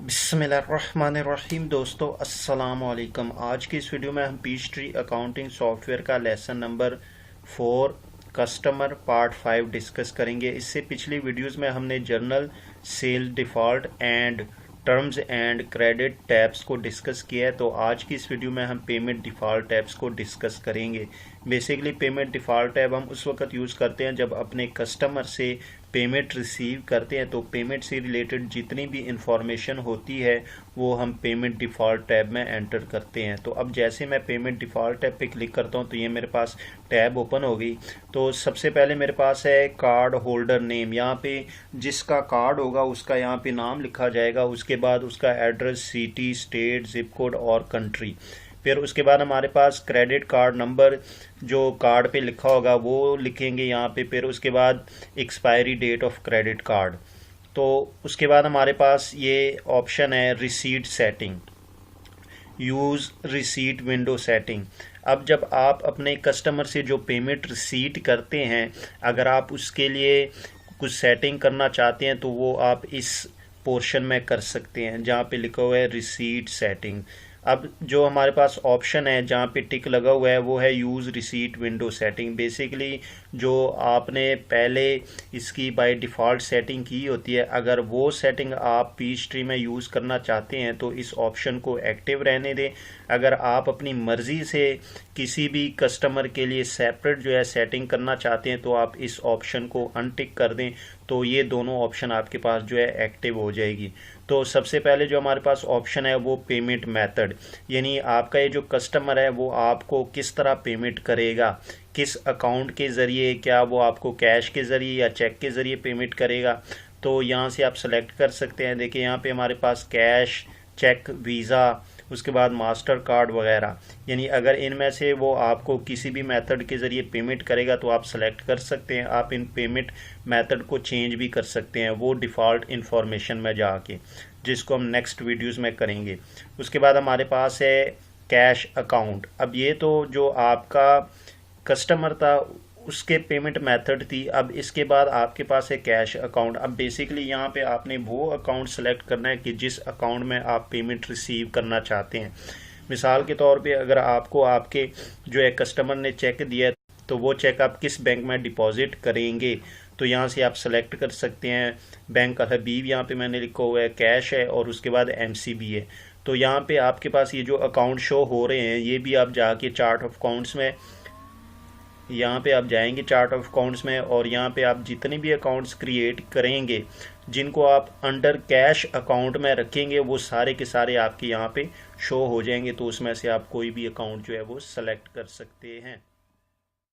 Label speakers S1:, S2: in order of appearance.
S1: बिस्मिल्लाहिर्रहमानिर्रहीम। दोस्तों अस्सलाम वालेकुम। आज की इस वीडियो में हम पीचट्री अकाउंटिंग सॉफ्टवेयर का lesson number 4 customer part 5 discuss करेंगे। इससे पिछली वीडियोस में हमने journal sale default and terms and credit tabs को डिस्कस किया है, तो आज की इस वीडियो में हम पेमेंट डिफ़ॉल्ट टैब्स को डिस्कस करेंगे। बेसिकली पेमेंट डिफ़ॉल्ट टैब हम उस वक्त यूज़ करते हैं जब अपने कस्टमर से पेमेंट रिसीव करते हैं, तो पेमेंट से रिलेटेड जितनी भी इंफॉर्मेशन होती है वो हम पेमेंट डिफ़ॉल्ट टैब में एंटर करते हैं। तो अब जैसे मैं पेमेंट डिफ़ॉल्ट टैब पे क्लिक करता हूं तो ये मेरे पास टैब ओपन हो गई। तो सबसे पहले मेरे पास है कार्ड होल्डर नेम। यहाँ पे जिसका कार्ड होगा उसका यहाँ पे नाम लिखा जाएगा, उसके बाद उसका address, city, state, zip code और कंट्री। फिर उसके बाद हमारे पास क्रेडिट कार्ड नंबर जो कार्ड पे लिखा होगा वो लिखेंगे यहाँ पे। फिर उसके बाद expiry date of credit card. तो उसके बाद हमारे पास ये ऑप्शन है receipt setting, use receipt window setting. अब जब आप अपने कस्टमर से जो पेमेंट रिसीट करते हैं, अगर आप उसके लिए कुछ सेटिंग करना चाहते हैं तो वो आप इस पोर्शन में कर सकते हैं जहाँ पे लिखा हुआ है रिसीट सेटिंग। अब जो हमारे पास ऑप्शन है जहाँ पे टिक लगा हुआ है वो है use receipt window setting. Basically जो आपने पहले इसकी बाय डिफ़ॉल्ट सेटिंग की होती है, अगर वो सेटिंग आप पीचट्री में यूज़ करना चाहते हैं तो इस ऑप्शन को एक्टिव रहने दें। अगर आप अपनी मर्ज़ी से किसी भी कस्टमर के लिए सेपरेट जो है सेटिंग करना चाहते हैं तो आप इस ऑप्शन को अनटिक कर दें, तो ये दोनों ऑप्शन आपके पास जो है एक्टिव हो जाएगी। तो सबसे पहले जो हमारे पास ऑप्शन है वो पेमेंट मेथड, यानी आपका ये जो कस्टमर है वो आपको किस तरह पेमेंट करेगा, किस अकाउंट के ज़रिए, क्या वो आपको कैश के ज़रिए या चेक के ज़रिए पेमेंट करेगा। तो यहाँ से आप सेलेक्ट कर सकते हैं। देखिए यहाँ पे हमारे पास कैश, चेक, वीज़ा, उसके बाद मास्टर कार्ड वगैरह, यानी अगर इनमें से वो आपको किसी भी मेथड के ज़रिए पेमेंट करेगा तो आप सेलेक्ट कर सकते हैं। आप इन पेमेंट मेथड को चेंज भी कर सकते हैं वो डिफ़ॉल्ट इन्फॉर्मेशन में जाके, जिसको हम नेक्स्ट वीडियोस में करेंगे। उसके बाद हमारे पास है कैश अकाउंट। अब ये तो जो आपका कस्टमर था उसके पेमेंट मेथड थी। अब इसके बाद आपके पास है कैश अकाउंट। अब बेसिकली यहाँ पे आपने वो अकाउंट सेलेक्ट करना है कि जिस अकाउंट में आप पेमेंट रिसीव करना चाहते हैं। मिसाल के तौर पे अगर आपको आपके जो है कस्टमर ने चेक दिया है तो वो चेक आप किस बैंक में डिपॉजिट करेंगे, तो यहाँ से आप सेलेक्ट कर सकते हैं। बैंक हबीब यहाँ पे मैंने लिखा हुआ है, कैश है और उसके बाद MCB है। तो यहाँ पे आपके पास ये जो अकाउंट शो हो रहे हैं ये भी आप जाके चार्ट ऑफ अकाउंट्स में, यहाँ पे आप जाएंगे चार्ट ऑफ अकाउंट्स में और यहाँ पे आप जितने भी अकाउंट्स क्रिएट करेंगे जिनको आप अंडर कैश अकाउंट में रखेंगे वो सारे के सारे आपके यहाँ पे शो हो जाएंगे। तो उसमें से आप कोई भी अकाउंट जो है वो सेलेक्ट कर सकते हैं।